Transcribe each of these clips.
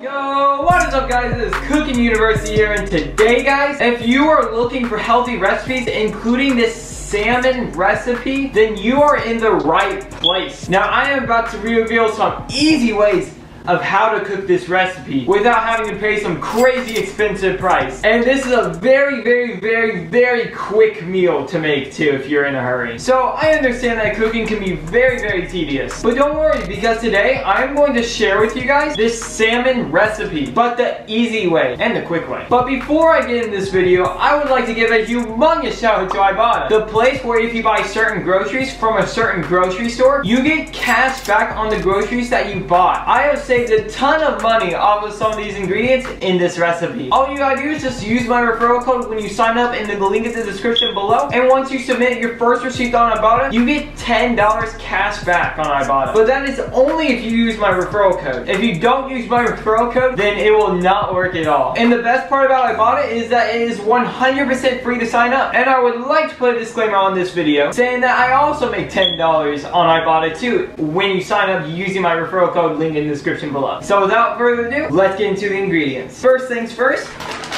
Yo, what is up guys? This is Cookin University here, and today guys, if you are looking for healthy recipes, including this salmon recipe, then you are in the right place. Now I am about to reveal some easy ways of how to cook this recipe without having to pay some crazy expensive price. And this is a very quick meal to make too if you're in a hurry. So I understand that cooking can be very tedious, but don't worry, because today I'm going to share with you guys this salmon recipe, but the easy way and the quick way. But before I get in this video, I would like to give a humongous shout out to Ibotta, the place where if you buy certain groceries from a certain grocery store, you get cash back on the groceries that you bought. I have saved a ton of money off of some of these ingredients in this recipe. All you gotta do is just use my referral code when you sign up in the link in the description below, and once you submit your first receipt on Ibotta, you get $10 cash back on Ibotta. But that is only if you use my referral code. If you don't use my referral code, then it will not work at all. And the best part about Ibotta is that it is 100% free to sign up. And I would like to put a disclaimer on this video saying that I also make $10 on Ibotta too when you sign up using my referral code link in the description below. So without further ado, let's get into the ingredients. First things first,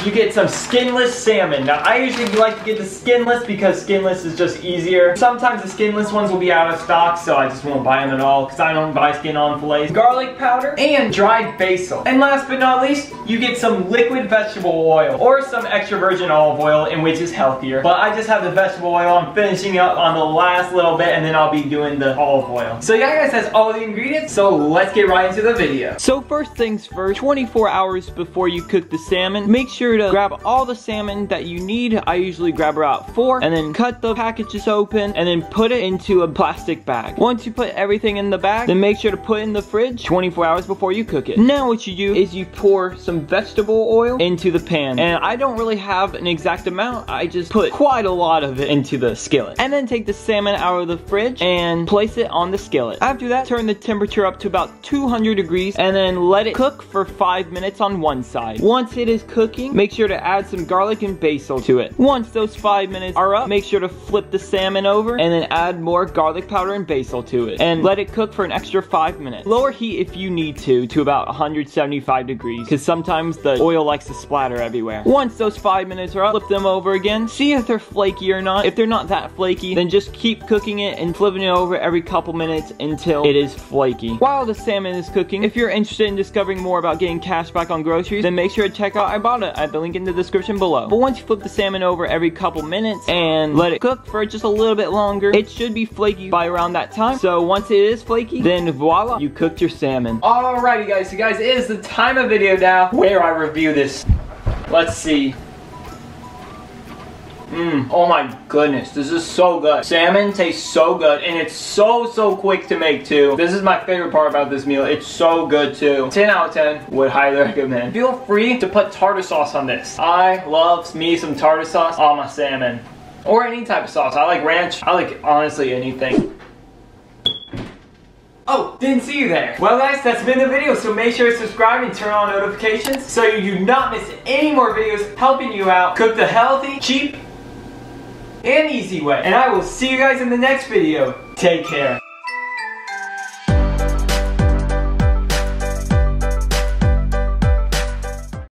you get some skinless salmon. Now I usually like to get the skinless because skinless is just easier. Sometimes the skinless ones will be out of stock, so I just won't buy them at all because I don't buy skin on fillets. Garlic powder and dried basil. And last but not least, you get some liquid vegetable oil or some extra virgin olive oil, in which is healthier. But I just have the vegetable oil. I'm finishing up on the last little bit, and then I'll be doing the olive oil. So yeah guys, that's all the ingredients. So let's get right into the video. So first things first, 24 hours before you cook the salmon, make sure to grab all the salmon that you need. I usually grab about 4, and then cut the packages open and then put it into a plastic bag. Once you put everything in the bag, then make sure to put it in the fridge 24 hours before you cook it. Now what you do is you pour some vegetable oil into the pan, and I don't really have an exact amount. I just put quite a lot of it into the skillet, and then take the salmon out of the fridge and place it on the skillet. After that, turn the temperature up to about 200 degrees and then let it cook for 5 minutes on one side. Once it is cooking, make sure to add some garlic and basil to it. Once those 5 minutes are up, make sure to flip the salmon over and then add more garlic powder and basil to it and let it cook for an extra 5 minutes. Lower heat if you need to about 175 degrees, because sometimes the oil likes to splatter everywhere. Once those 5 minutes are up, flip them over again. See if they're flaky or not. If they're not that flaky, then just keep cooking it and flipping it over every couple minutes until it is flaky. While the salmon is cooking, if you're interested in discovering more about getting cash back on groceries, then make sure to check out Ibotta at the link in the description below. But once you flip the salmon over every couple minutes and let it cook for just a little bit longer, it should be flaky by around that time. So once it is flaky, then voila, you cooked your salmon. Alrighty guys, so guys, it is the time of video now where I review this. Let's see. Oh my goodness, this is so good. Salmon tastes so good, and it's so quick to make too. This is my favorite part about this meal. It's so good too. 10 out of 10, would highly recommend. Feel free to put tartar sauce on this. I love me some tartar sauce on my salmon. Or any type of sauce. I like ranch. I like honestly anything. Oh, didn't see you there. Well guys, that's been the video, so make sure to subscribe and turn on notifications so you do not miss any more videos helping you out cook the healthy, cheap, and easy way. And I will see you guys in the next video. Take care.